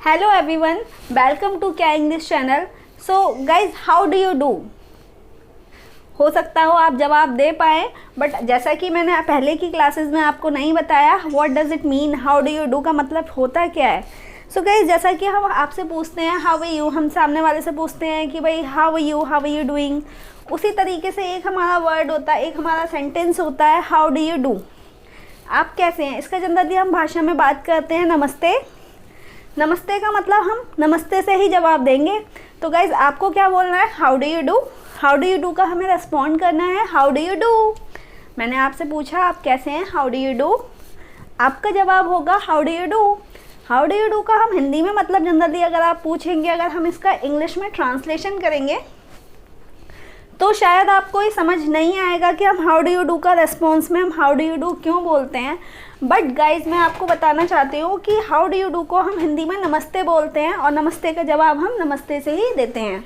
Hello everyone, welcome to क्या English channel. So guys how do you do. हो सकता हो आप जवाब दे पाए, बट जैसा कि मैंने पहले की क्लासेस में आपको नहीं बताया what does it mean, how do you do का मतलब होता क्या है। सो गाइज जैसा कि हम आपसे पूछते हैं हाउ आर यू, हम सामने वाले से पूछते हैं कि भाई हाउ आर यू डूइंग, उसी तरीके से एक हमारा वर्ड होता है, एक हमारा सेंटेंस होता है हाउ डू यू डू, आप कैसे हैं। इसका जनरली हम भाषा में बात करते हैं नमस्ते। नमस्ते का मतलब हम नमस्ते से ही जवाब देंगे। तो गाइज़ आपको क्या बोलना है, how do you do. How do you do का हमें रेस्पॉन्ड करना है हाउ डू यू डू। मैंने आपसे पूछा आप कैसे हैं, हाउ डू यू डू, आपका जवाब होगा how do you do. How do you do का हम हिंदी में मतलब जनरली अगर आप पूछेंगे, अगर हम इसका इंग्लिश में ट्रांसलेशन करेंगे तो शायद आपको ये समझ नहीं आएगा कि हम हाउ डू यू डू का रेस्पॉन्स में हम हाउ डू यू डू क्यों बोलते हैं। बट गाइज मैं आपको बताना चाहती हूँ कि हाउ डू यू डू को हम हिंदी में नमस्ते बोलते हैं और नमस्ते का जवाब हम नमस्ते से ही देते हैं।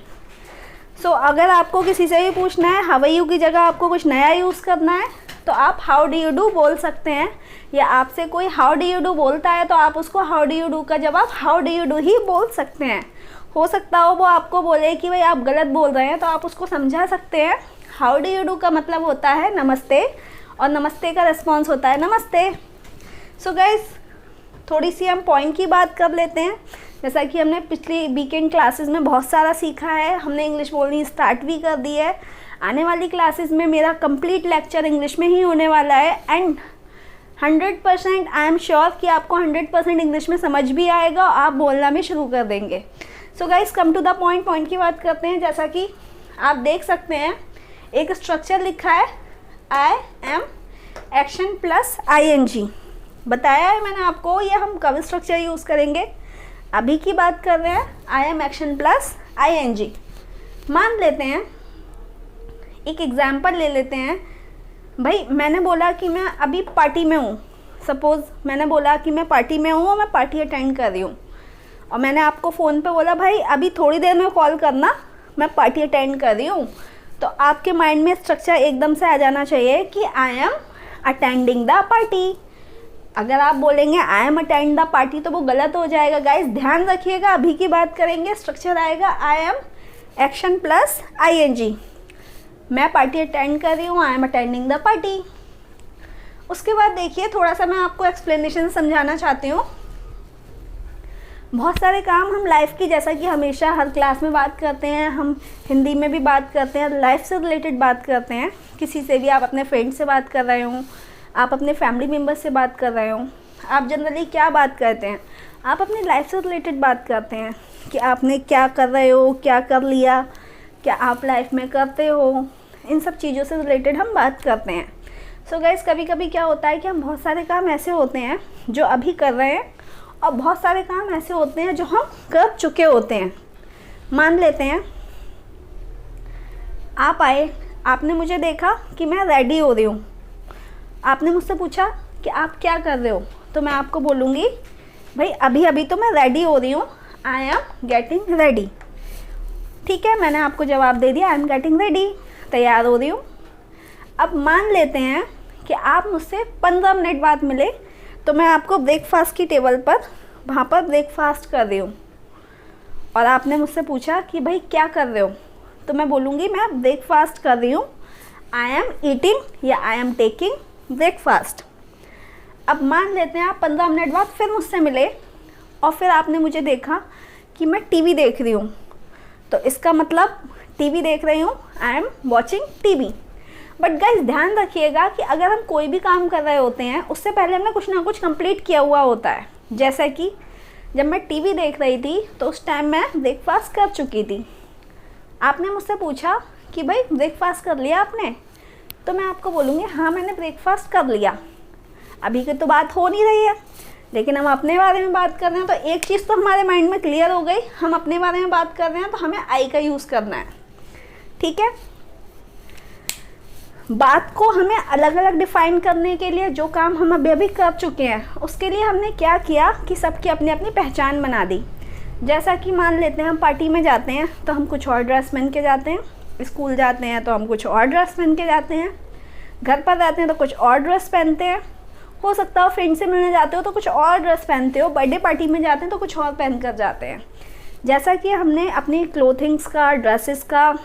सो अगर आपको किसी से भी पूछना है हाउ आर यू की जगह आपको कुछ नया यूज़ करना है तो आप हाउ डू यू डू बोल सकते हैं, या आपसे कोई हाउ डू यू डू बोलता है तो आप उसको हाउ डू यू डू का जवाब how do you do he बोल सकते हैं। हो सकता हो वो आपको बोले कि भाई आप गलत बोल रहे हैं, तो आप उसको समझा सकते हैं। हाउ डू यू डू का मतलब होता है नमस्ते और नमस्ते का रिस्पॉन्स होता है नमस्ते। सो गाइज थोड़ी सी हम पॉइंट की बात कर लेते हैं। जैसा कि हमने पिछली वीकेंड क्लासेस में बहुत सारा सीखा है, हमने इंग्लिश बोलनी स्टार्ट भी कर दी है। आने वाली क्लासेस में मेरा कंप्लीट लेक्चर इंग्लिश में ही होने वाला है एंड 100% आई एम श्योर कि आपको 100% इंग्लिश में समझ भी आएगा और आप बोलना भी शुरू कर देंगे। So guys come to the point की बात करते हैं। जैसा कि आप देख सकते हैं एक स्ट्रक्चर लिखा है आई एम एक्शन प्लस ING। बताया है मैंने आपको ये हम कब स्ट्रक्चर यूज़ करेंगे, अभी की बात कर रहे हैं I am action plus ING। मान लेते हैं एक एग्जाम्पल ले लेते हैं। भाई मैंने बोला कि मैं अभी पार्टी में हूँ, सपोज़ मैंने बोला कि मैं पार्टी में हूँ और मैं पार्टी अटेंड कर रही हूँ, और मैंने आपको फ़ोन पे बोला भाई अभी थोड़ी देर में कॉल करना मैं पार्टी अटेंड कर रही हूँ। तो आपके माइंड में स्ट्रक्चर एकदम से आ जाना चाहिए कि I am attending the party. अगर आप बोलेंगे I M attend the party तो वो गलत हो जाएगा। गाइस ध्यान रखिएगा, अभी की बात करेंगे स्ट्रक्चर आएगा आई एम एक्शन प्लस ING। मैं पार्टी अटेंड कर रही हूँ, आई एम अटेंडिंग द पार्टी। उसके बाद देखिए थोड़ा सा मैं आपको एक्सप्लेनेशन समझाना चाहती हूँ। बहुत सारे काम हम लाइफ की, जैसा कि हमेशा हर क्लास में बात करते हैं, हम हिंदी में भी बात करते हैं, लाइफ से रिलेटेड बात करते हैं। किसी से भी आप अपने फ्रेंड से बात कर रहे हो, आप अपने फैमिली मेम्बर से बात कर रहे हो, आप जनरली क्या बात करते हैं, आप अपनी लाइफ से रिलेटेड बात करते हैं कि आपने क्या कर रहे हो, क्या कर लिया, क्या आप लाइफ में करते हो, इन सब चीज़ों से रिलेटेड हम बात करते हैं। सो गाइस कभी कभी क्या होता है कि हम बहुत सारे काम ऐसे होते हैं जो अभी कर रहे हैं और बहुत सारे काम ऐसे होते हैं जो हम कर चुके होते हैं। मान लेते हैं आप आए, आपने मुझे देखा कि मैं रेडी हो रही हूँ, आपने मुझसे पूछा कि आप क्या कर रहे हो, तो मैं आपको बोलूँगी भाई अभी अभी तो मैं रेडी हो रही हूँ, आई एम गेटिंग रेडी। ठीक है, मैंने आपको जवाब दे दिया आई एम गेटिंग रेडी, तैयार हो रही हूँ। अब मान लेते हैं कि आप मुझसे 15 मिनट बाद मिले, तो मैं आपको ब्रेकफास्ट की टेबल पर वहाँ पर ब्रेकफास्ट कर रही हूँ और आपने मुझसे पूछा कि भाई क्या कर रहे हो, तो मैं बोलूँगी मैं ब्रेकफास्ट कर रही हूँ, आई एम ईटिंग या आई एम टेकिंग ब्रेकफास्ट। अब मान लेते हैं आप 15 मिनट बाद फिर मुझसे मिले और फिर आपने मुझे देखा कि मैं टीवी देख रही हूँ, तो इसका मतलब टीवी देख रही हूँ, I am watching TV. But guys ध्यान रखिएगा कि अगर हम कोई भी काम कर रहे होते हैं उससे पहले हमने कुछ ना कुछ कंप्लीट किया हुआ होता है। जैसा कि जब मैं टीवी देख रही थी तो उस टाइम मैं ब्रेकफास्ट कर चुकी थी। आपने मुझसे पूछा कि भाई ब्रेकफास्ट कर लिया आपने, तो मैं आपको बोलूँगी हाँ मैंने ब्रेकफास्ट कर लिया। अभी की तो बात हो नहीं रही है, लेकिन हम अपने बारे में बात कर रहे हैं, तो एक चीज़ तो हमारे माइंड में क्लियर हो गई, हम अपने बारे में बात कर रहे हैं तो हमें आई का यूज़ करना है। ठीक है, बात को हमें अलग अलग डिफ़ाइन करने के लिए जो काम हम अभी अभी कर चुके हैं उसके लिए हमने क्या किया कि सबकी अपनी अपनी पहचान बना दी। जैसा कि मान लेते हैं हम पार्टी में जाते हैं तो हम कुछ और ड्रेस पहन के जाते हैं, स्कूल जाते हैं तो हम कुछ और ड्रेस पहन के जाते हैं, घर पर रहते हैं तो कुछ और ड्रेस पहनते हैं। हो सकता है फ्रेंड से मिलने जाते हो तो कुछ और ड्रेस पहनते हो, बर्थडे पार्टी में जाते हैं तो कुछ और पहन कर जाते हैं। जैसा कि हमने अपनी क्लोथिंग्स का, ड्रेसेस का,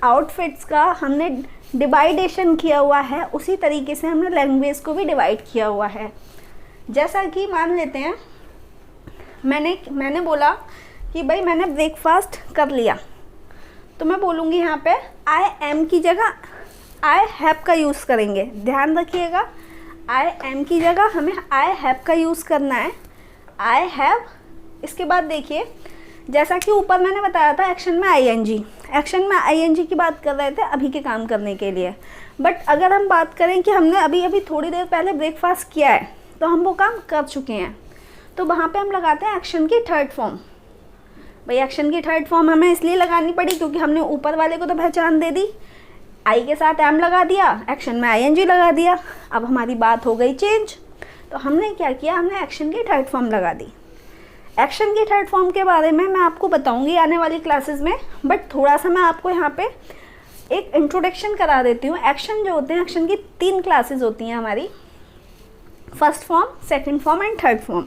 आउटफिट्स का हमने डिवाइडेशन किया हुआ है, उसी तरीके से हमने लैंग्वेज को भी डिवाइड किया हुआ है। जैसा कि मान लेते हैं मैंने बोला कि भाई मैंने ब्रेकफास्ट कर लिया, तो मैं बोलूँगी यहाँ पे आई एम की जगह आई हैव का यूज़ करेंगे। ध्यान रखिएगा, आई एम की जगह हमें आई हैव का यूज़ करना है, आई हैव। इसके बाद देखिए, जैसा कि ऊपर मैंने बताया था एक्शन में आईएनजी, एक्शन में आईएनजी की बात कर रहे थे अभी के काम करने के लिए। बट अगर हम बात करें कि हमने अभी अभी थोड़ी देर पहले ब्रेकफास्ट किया है तो हम वो काम कर चुके हैं, तो वहाँ पे हम लगाते हैं एक्शन की थर्ड फॉर्म। भाई एक्शन की थर्ड फॉर्म हमें इसलिए लगानी पड़ी क्योंकि हमने ऊपर वाले को तो पहचान दे दी, आई के साथ एम लगा दिया, एक्शन में आईएनजी लगा दिया। अब हमारी बात हो गई चेंज, तो हमने क्या किया, हमने एक्शन की थर्ड फॉर्म लगा दी। एक्शन की थर्ड फॉर्म के बारे में मैं आपको बताऊंगी आने वाली क्लासेस में, बट थोड़ा सा मैं आपको यहाँ पे एक इंट्रोडक्शन करा देती हूँ। एक्शन जो होते हैं, एक्शन की 3 क्लासेस होती हैं हमारी, first form, second form and third form.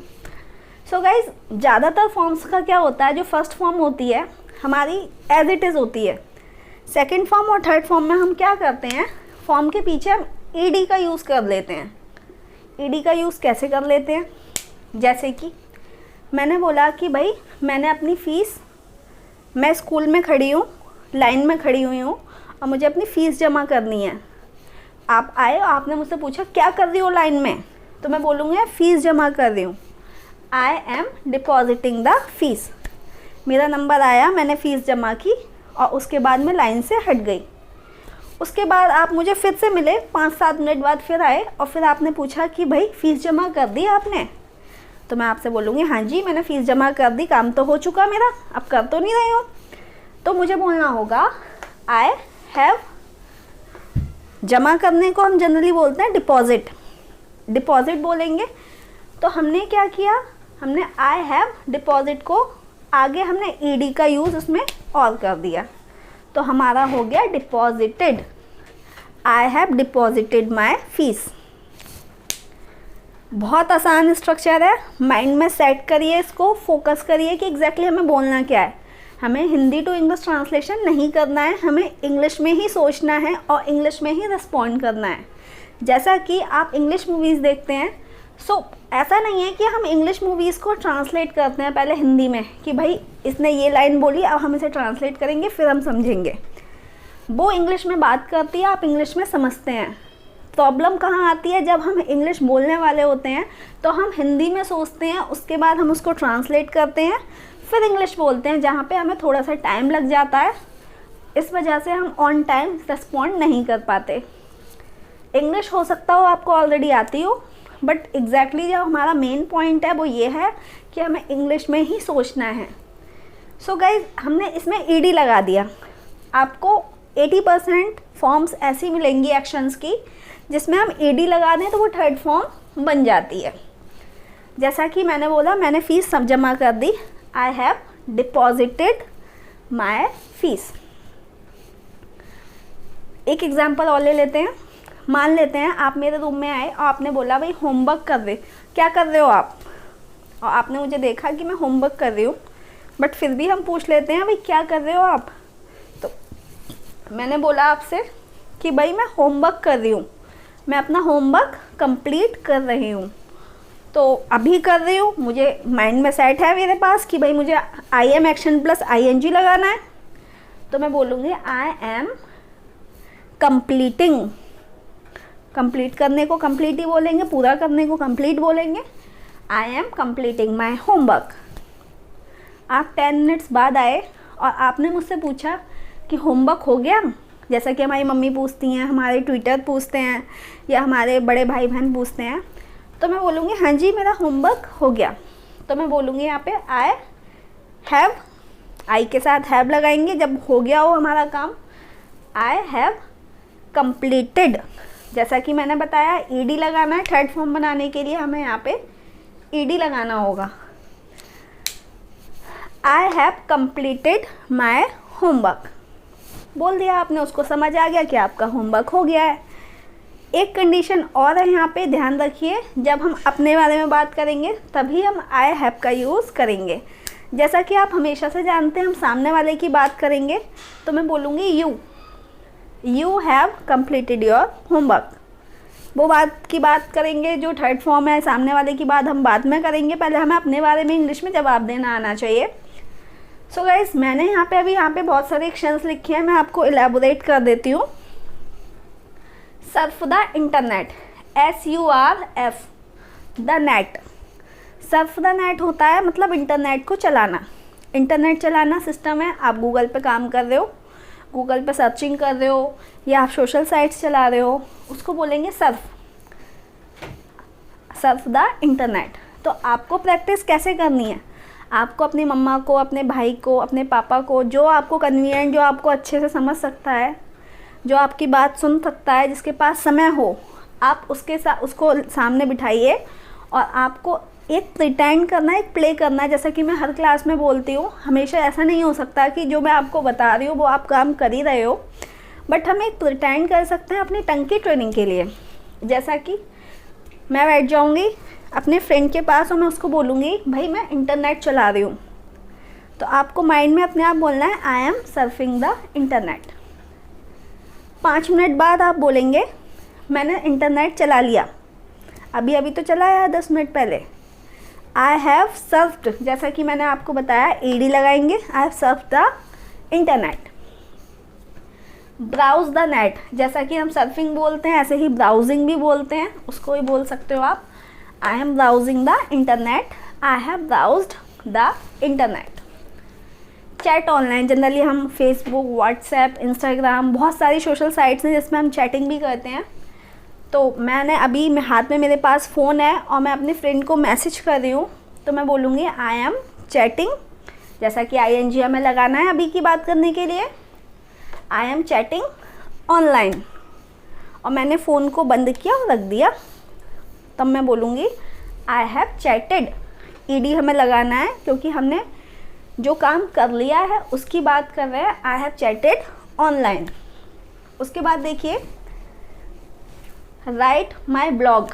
So guys, ज़्यादातर फॉर्म्स का क्या होता है, जो फर्स्ट फॉर्म होती है हमारी एज इट इज़ होती है। सेकंड फॉर्म और थर्ड फॉर्म में हम क्या करते हैं, फॉर्म के पीछे हम ईडी का यूज़ कर लेते हैं। ईडी का यूज़ कैसे कर लेते हैं, जैसे कि मैंने बोला कि भाई मैंने अपनी फ़ीस, मैं स्कूल में खड़ी हूँ, लाइन में खड़ी हुई हूँ और मुझे अपनी फ़ीस जमा करनी है। आप आए और आपने मुझसे पूछा क्या कर रही हो लाइन में, तो मैं बोलूँगी फ़ीस जमा कर रही हूँ, I am depositing the fees. मेरा नंबर आया, मैंने फ़ीस जमा की और उसके बाद मैं लाइन से हट गई। उसके बाद आप मुझे फिर से मिले, 5-7 मिनट बाद फिर आए और फिर आपने पूछा कि भाई फ़ीस जमा कर दी आपने, तो मैं आपसे बोलूँगी हाँ जी मैंने फ़ीस जमा कर दी, काम तो हो चुका मेरा, अब कर तो नहीं रही हो। तो मुझे बोलना होगा आई हैव, जमा करने को हम जनरली बोलते हैं डिपॉजिट, डिपॉजिट बोलेंगे। तो हमने क्या किया, हमने आई हैव डिपॉजिट को आगे हमने ईडी का यूज़ उसमें और कर दिया, तो हमारा हो गया deposited, I have deposited my fees. बहुत आसान स्ट्रक्चर है, माइंड में सेट करिए इसको, फोकस करिए कि एग्जैक्टली हमें बोलना क्या है। हमें हिंदी टू इंग्लिश ट्रांसलेशन नहीं करना है, हमें इंग्लिश में ही सोचना है और इंग्लिश में ही रिस्पॉन्ड करना है। जैसा कि आप इंग्लिश मूवीज़ देखते हैं, सो ऐसा नहीं है कि हम इंग्लिश मूवीज़ को ट्रांसलेट करते हैं पहले हिंदी में कि भाई इसने ये लाइन बोली अब हम इसे ट्रांसलेट करेंगे फिर हम समझेंगे। वो इंग्लिश में बात करती है, आप इंग्लिश में समझते हैं। प्रॉब्लम कहाँ आती है, जब हम इंग्लिश बोलने वाले होते हैं तो हम हिंदी में सोचते हैं, उसके बाद हम उसको ट्रांसलेट करते हैं, फिर इंग्लिश बोलते हैं, जहाँ पे हमें थोड़ा सा टाइम लग जाता है। इस वजह से हम ऑन टाइम रिस्पॉन्ड नहीं कर पाते। इंग्लिश हो सकता हो आपको ऑलरेडी आती हो, बट एग्जैक्टली जो हमारा मेन पॉइंट है वो ये है कि हमें इंग्लिश में ही सोचना है। सो गाइज, हमने इसमें ईडी लगा दिया। आपको 80% फॉर्म्स ऐसी मिलेंगी एक्शंस की जिसमें हम ईडी लगा दें तो वो थर्ड फॉर्म बन जाती है। जैसा कि मैंने बोला मैंने फ़ीस सब जमा कर दी, I have deposited my fees. एक एग्जाम्पल और ले लेते हैं। मान लेते हैं आप मेरे रूम में आए और आपने बोला भाई होमवर्क कर रहे, क्या कर रहे हो आप, और आपने मुझे देखा कि मैं होमवर्क कर रही हूँ, बट फिर भी हम पूछ लेते हैं भाई क्या कर रहे हो आप। तो मैंने बोला आपसे कि भाई मैं होमवर्क कर रही हूँ, मैं अपना होमवर्क कंप्लीट कर रही हूँ, तो अभी कर रही हूँ, मुझे माइंड में सेट है मेरे पास कि भाई मुझे I am action plus ING लगाना है, तो मैं बोलूँगी आई एम कंप्लीटिंग। कंप्लीट करने को कंप्लीट ही बोलेंगे, पूरा करने को कंप्लीट बोलेंगे। I M completing my homework. आप 10 मिनट्स बाद आए और आपने मुझसे पूछा कि होमवर्क हो गया, जैसा कि हमारी मम्मी पूछती हैं, हमारे ट्विटर पूछते हैं या हमारे बड़े भाई बहन पूछते हैं, तो मैं बोलूँगी हाँ जी मेरा होमवर्क हो गया। तो मैं बोलूँगी यहाँ पे आई हैव, आई के साथ हैव लगाएंगे जब हो गया हो हमारा काम। आई हैव कंप्लीटेड, जैसा कि मैंने बताया ईडी लगाना है, थर्ड फॉर्म बनाने के लिए हमें यहाँ पे ईडी लगाना होगा। I have completed my homework, बोल दिया आपने, उसको समझ आ गया कि आपका होमवर्क हो गया है। एक कंडीशन और है यहाँ पे, ध्यान रखिए, जब हम अपने बारे में बात करेंगे तभी हम आई हैव का यूज़ करेंगे। जैसा कि आप हमेशा से जानते हैं, हम सामने वाले की बात करेंगे तो मैं बोलूँगी you have completed your homework. वो बात की बात करेंगे जो थर्ड फॉर्म है, सामने वाले की बात हम बाद में करेंगे, पहले हमें अपने बारे में इंग्लिश में जवाब देना आना चाहिए। सो गाइस, मैंने यहाँ पे बहुत सारे एक्शंस लिखे हैं, मैं आपको इलेबोरेट कर देती हूँ। Surf the internet, SURF the net. Surf the net होता है मतलब इंटरनेट को चलाना। इंटरनेट चलाना सिस्टम है, आप गूगल पे काम कर रहे हो, गूगल पे सर्चिंग कर रहे हो या आप सोशल साइट्स चला रहे हो, उसको बोलेंगे सर्फ द इंटरनेट। तो आपको प्रैक्टिस कैसे करनी है, आपको अपनी मम्मा को, अपने भाई को, अपने पापा को, जो आपको कन्वीनियंट, जो आपको अच्छे से समझ सकता है, जो आपकी बात सुन सकता है, जिसके पास समय हो, आप उसके साथ उसको सामने बिठाइए और आपको एक प्रिटेंड करना है, एक प्ले करना है। जैसा कि मैं हर क्लास में बोलती हूँ, हमेशा ऐसा नहीं हो सकता कि जो मैं आपको बता रही हूँ वो आप काम कर ही रहे हो, बट हम एक प्रिटेंड कर सकते हैं अपनी टंग की ट्रेनिंग के लिए। जैसा कि मैं बैठ जाऊँगी अपने फ्रेंड के पास और मैं उसको बोलूँगी भाई मैं इंटरनेट चला रही हूँ, तो आपको माइंड में अपने आप बोलना है I am surfing the internet. 5 minute बाद आप बोलेंगे मैंने इंटरनेट चला लिया, अभी अभी तो चलाया 10 मिनट पहले। आई हैव सर्फ्ड, जैसा कि मैंने आपको बताया ED लगाएंगे, I have surfed the internet. Browse the net, जैसा कि हम सर्फिंग बोलते हैं ऐसे ही ब्राउजिंग भी बोलते हैं, उसको भी बोल सकते हो आप। I am browsing the internet, I have browsed the internet. Chat online, generally हम फेसबुक, व्हाट्सएप, इंस्टाग्राम, बहुत सारी सोशल साइट्स हैं जिसमें हम चैटिंग भी करते हैं। तो मैंने अभी हाथ में मेरे पास फ़ोन है और मैं अपने फ्रेंड को मैसेज कर रही हूँ, तो मैं बोलूँगी आई एम चैटिंग, जैसा कि ING हमें लगाना है अभी की बात करने के लिए। आई एम चैटिंग ऑनलाइन, और मैंने फ़ोन को बंद किया और रख दिया, तब मैं बोलूँगी आई हैव चैटेड। ED हमें लगाना है क्योंकि हमने जो काम कर लिया है उसकी बात कर रहे हैं, आई हैव चैटेड ऑनलाइन। उसके बाद देखिए राइट माई ब्लॉग।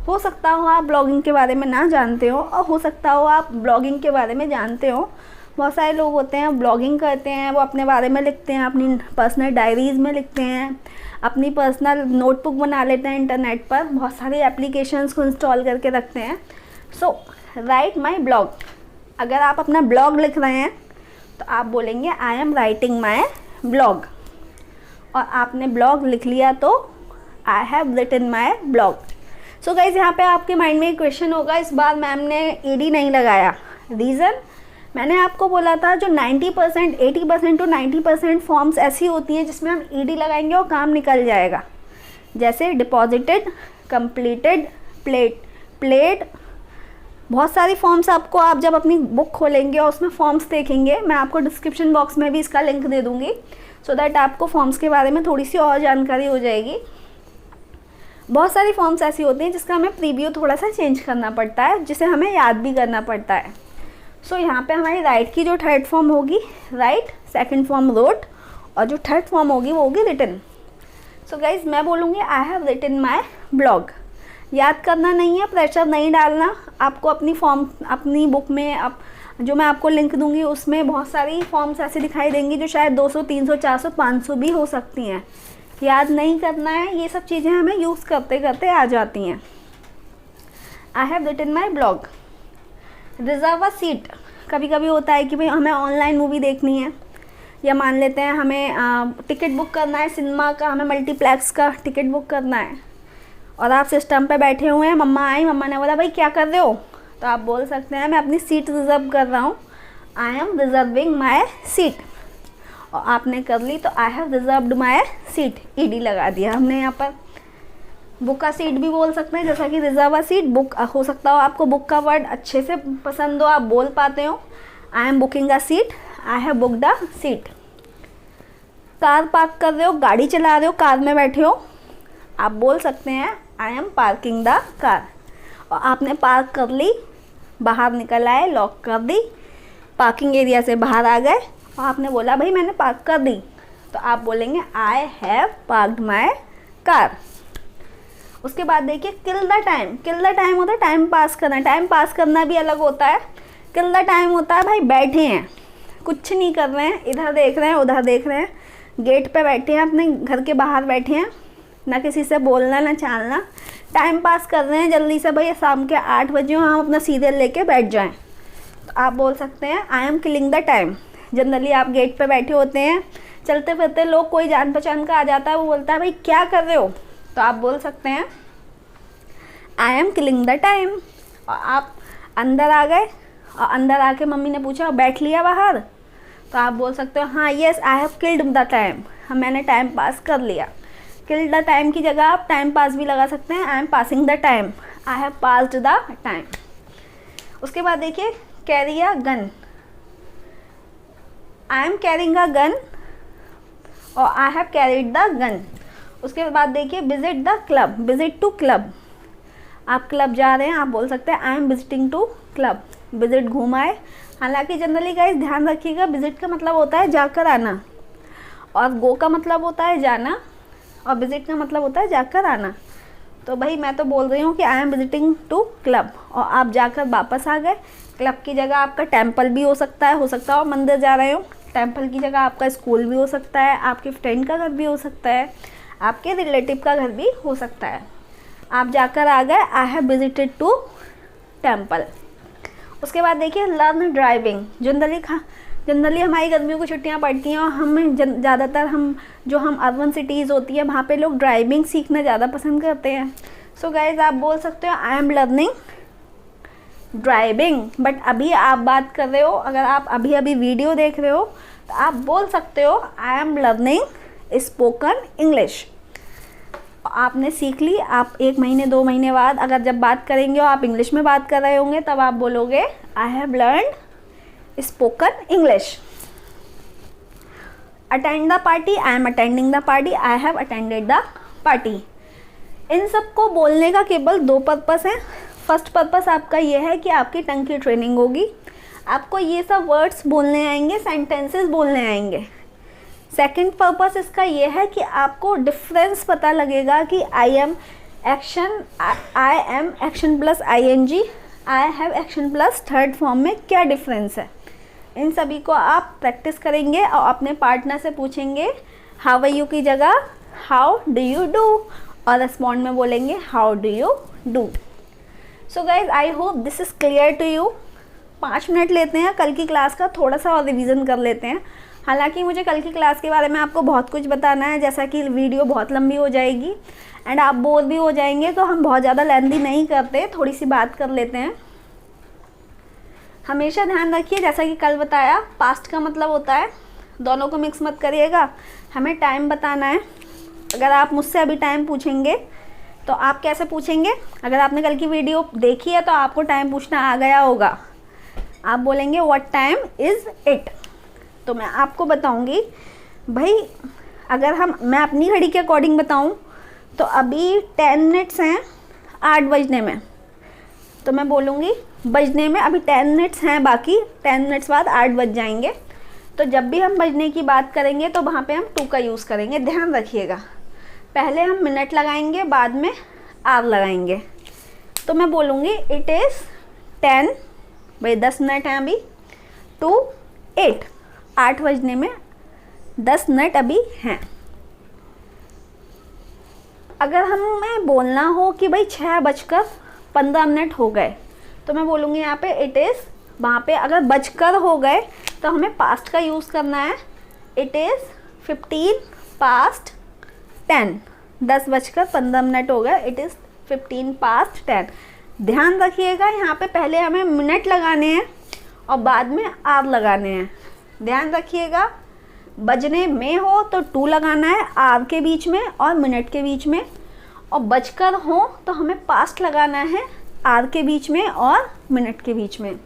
हो सकता हो आप ब्लॉगिंग के बारे में ना जानते हो और हो सकता हो आप ब्लॉगिंग के बारे में जानते हो। बहुत सारे लोग होते हैं ब्लॉगिंग करते हैं, वो अपने बारे में लिखते हैं, अपनी पर्सनल डायरीज़ में लिखते हैं, अपनी पर्सनल नोटबुक बना लेते हैं, इंटरनेट पर बहुत सारी एप्लीकेशंस को इंस्टॉल करके रखते हैं। सो राइट माई ब्लॉग, अगर आप अपना ब्लॉग लिख रहे हैं तो आप बोलेंगे I am writing my blog, और आपने ब्लॉग लिख लिया तो I have written my blog. So guys, यहाँ पे आपके माइंड में एक क्वेश्चन होगा, इस बार मैम ने ED नहीं लगाया, रीज़न मैंने आपको बोला था जो 90%, 80% टू 90% फॉर्म्स ऐसी होती हैं जिसमें हम ED लगाएंगे और काम निकल जाएगा। जैसे डिपॉजिटेड, कंप्लीटेड, प्लेड, बहुत सारी फॉर्म्स आपको, आप जब अपनी बुक खोलेंगे और उसमें फॉर्म्स देखेंगे, मैं आपको डिस्क्रिप्शन बॉक्स में भी इसका लिंक दे दूँगी, सो दैट आपको फॉर्म्स के बारे में थोड़ी सी और जानकारी हो जाएगी। बहुत सारी फॉर्म्स ऐसी होती हैं जिसका हमें प्रीव्यू थोड़ा सा चेंज करना पड़ता है, जिसे हमें याद भी करना पड़ता है। सो यहाँ पे हमारी राइट की जो थर्ड फॉर्म होगी राइट, सेकंड फॉर्म रोट, और जो थर्ड फॉर्म होगी वो होगी रिटन। सो गाइज, मैं बोलूँगी I have written my blog. याद करना नहीं है, प्रेशर नहीं डालना आपको। अपनी फॉर्म, अपनी बुक में जो मैं आपको लिंक दूंगी उसमें बहुत सारी फॉर्म्स ऐसे दिखाई देंगी जो शायद 200, 300, 400, 500 भी हो सकती हैं। याद नहीं करना है, ये सब चीज़ें हमें यूज़ करते करते आ जाती हैं। I have written my blog. Reserve a seat, कभी कभी होता है कि भाई हमें ऑनलाइन मूवी देखनी है, या मान लेते हैं हमें टिकट बुक करना है सिनेमा का, हमें मल्टीप्लेक्स का टिकट बुक करना है, और आप सिस्टम पे बैठे हुए हैं, मम्मा आई, मम्मा ने बोला भाई क्या कर रहे हो, तो आप बोल सकते हैं मैं अपनी सीट रिज़र्व कर रहा हूँ, I am reserving my seat. और आपने कर ली तो I have reserved my seat, ED लगा दिया हमने यहाँ पर। बुक का सीट भी बोल सकते हैं, जैसा कि रिजर्व अ सीट। बुक हो सकता हो आपको बुक का वर्ड अच्छे से पसंद हो, आप बोल पाते हो, I am booking a seat, I have booked a seat. Car park कर रहे हो, गाड़ी चला रहे हो, कार में बैठे हो, आप बोल सकते हैं I M parking the car. और आपने पार्क कर ली, बाहर निकल आए, लॉक कर दी, पार्किंग एरिया से बाहर आ गए और आपने बोला भाई मैंने पार्क कर दी, तो आप बोलेंगे I have parked my car. उसके बाद देखिए kill the time. Kill the time होता है टाइम पास करना। टाइम पास करना भी अलग होता है। किल द टाइम होता है भाई बैठे हैं, कुछ नहीं कर रहे हैं, इधर देख रहे हैं उधर देख रहे हैं, गेट पे बैठे हैं, अपने घर के बाहर बैठे हैं, ना किसी से बोलना ना चालना, टाइम पास कर रहे हैं, जल्दी से भाई शाम के 8 बजे हम अपना सीरियल लेके बैठ जाएं। तो आप बोल सकते हैं I M killing the time. Generally आप गेट पे बैठे होते हैं, चलते फिरते लोग, कोई जान पहचान का आ जाता है, वो बोलता है भाई क्या कर रहे हो, तो आप बोल सकते हैं I M killing the time. और आप अंदर आ गए और अंदर आके मम्मी ने पूछा बैठ लिया बाहर, तो आप बोल सकते हो हाँ yes I have killed the time, हाँ मैंने टाइम पास कर लिया। किल्ड द टाइम की जगह आप टाइम पास भी लगा सकते हैं, I am passing the time, I have passed the time. उसके बाद देखिए carry a gun. I am carrying a gun और I have carried the gun. उसके बाद देखिए visit the club. Visit to club, आप क्लब जा रहे हैं, आप बोल सकते हैं I am visiting to club. Visit घूमाए। हालांकि जनरली गाइस ध्यान रखिएगा विजिट का मतलब होता है जाकर आना, और गो का मतलब होता है जाना, और विजिट का मतलब होता है जाकर आना। तो भाई मैं तो बोल रही हूँ कि I am visiting to club, और आप जाकर वापस आ गए। क्लब की जगह आपका टेम्पल भी हो सकता है आप मंदिर जा रहे हो। टेम्पल की जगह आपका स्कूल भी हो सकता है, आपके फ्रेंड का घर भी हो सकता है, आपके रिलेटिव का घर भी हो सकता है। आप जाकर आ गए, I have visited to temple. उसके बाद देखिए लर्न ड्राइविंग। जनरली हमारी गर्मियों की छुट्टियां पड़ती हैं और ज़्यादातर हम अर्बन सिटीज़ होती है वहाँ पे लोग ड्राइविंग सीखना ज़्यादा पसंद करते हैं। सो गाइज आप बोल सकते हो I am learning driving. But अभी आप बात कर रहे हो, अगर आप अभी अभी वीडियो देख रहे हो तो आप बोल सकते हो I am learning spoken English. आपने सीख ली, आप 1 महीने 2 महीने बाद अगर जब बात करेंगे और आप इंग्लिश में बात कर रहे होंगे तब आप बोलोगे I have learned spoken English. Attend the party, I am attending the party, I have attended the party. इन सबको बोलने का केवल 2 पर्पस है। फर्स्ट पर्पस आपका ये है कि आपकी टंग की ट्रेनिंग होगी, आपको ये सब वर्ड्स बोलने आएंगे, सेंटेंसेस बोलने आएंगे। सेकंड पर्पस इसका ये है कि आपको डिफरेंस पता लगेगा कि I am action plus ING, I have action plus third form में क्या डिफरेंस है। इन सभी को आप प्रैक्टिस करेंगे और अपने पार्टनर से पूछेंगे हाउ आर यू की जगह हाउ डू यू डू, और रिस्पॉन्ड में बोलेंगे how do you do. So guys I hope this is clear to you. 5 minute लेते हैं कल की क्लास का, थोड़ा सा और रिवीजन कर लेते हैं। हालांकि मुझे कल की क्लास के बारे में आपको बहुत कुछ बताना है, जैसा कि वीडियो बहुत लंबी हो जाएगी एंड आप बोर भी हो जाएंगे, तो हम बहुत ज़्यादा लेंथी नहीं करते, थोड़ी सी बात कर लेते हैं। हमेशा ध्यान रखिए जैसा कि कल बताया, पास्ट का मतलब होता है, दोनों को मिक्स मत करिएगा। हमें टाइम बताना है। अगर आप मुझसे अभी टाइम पूछेंगे तो आप कैसे पूछेंगे, अगर आपने कल की वीडियो देखी है तो आपको टाइम पूछना आ गया होगा। आप बोलेंगे व्हाट टाइम इज़ इट। तो मैं आपको बताऊंगी भाई, अगर मैं अपनी घड़ी के अकॉर्डिंग बताऊं तो अभी 10 मिनट्स हैं 8 बजने में, तो मैं बोलूँगी बजने में अभी 10 मिनट्स हैं, बाकी 10 मिनट्स बाद 8 बज जाएंगे। तो जब भी हम बजने की बात करेंगे तो वहाँ पे हम टू का यूज़ करेंगे, ध्यान रखिएगा। पहले हम मिनट लगाएंगे, बाद में आवर लगाएंगे। तो मैं बोलूँगी इट इज़ 10, भाई 10 मिनट हैं अभी, टू 8, 8 बजने में 10 मिनट अभी हैं। अगर हमें बोलना हो कि भाई 6:15 हो गए, तो मैं बोलूँगी यहाँ पे इट इज़, वहाँ पे अगर बजकर हो गए तो हमें पास्ट का यूज़ करना है, इट इज़ 15 past 10, 10:15 हो गए, इट इज़ 15 past 10। ध्यान रखिएगा यहाँ पे पहले हमें मिनट लगाने हैं और बाद में आवर लगाने हैं। ध्यान रखिएगा, बजने में हो तो 2 लगाना है आवर के बीच में और मिनट के बीच में, और बजकर हो तो हमें पास्ट लगाना है आवर के बीच में और मिनट के बीच में।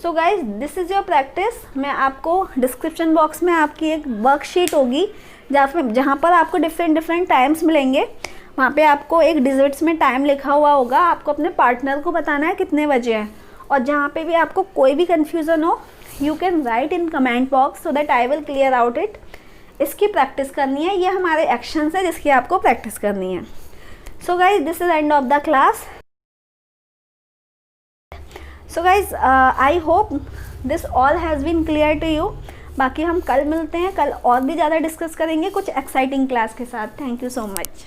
सो guys this is your practice. मैं आपको डिस्क्रिप्शन बॉक्स में आपकी एक वर्कशीट होगी जहाँ पर आपको डिफरेंट टाइम्स मिलेंगे। वहाँ पे आपको एक डिजिट्स में टाइम लिखा हुआ होगा, आपको अपने पार्टनर को बताना है कितने बजे हैं। और जहाँ पे भी आपको कोई भी कन्फ्यूज़न हो, you can write in comment box so that I will clear out it इसकी प्रैक्टिस करनी है, ये हमारे एक्शंस है जिसकी आपको प्रैक्टिस करनी है। So guys this is end of the class. So guys I hope this all has been clear to you. बाकी हम कल मिलते हैं, कल और भी ज़्यादा डिस्कस करेंगे कुछ एक्साइटिंग क्लास के साथ। Thank you so much.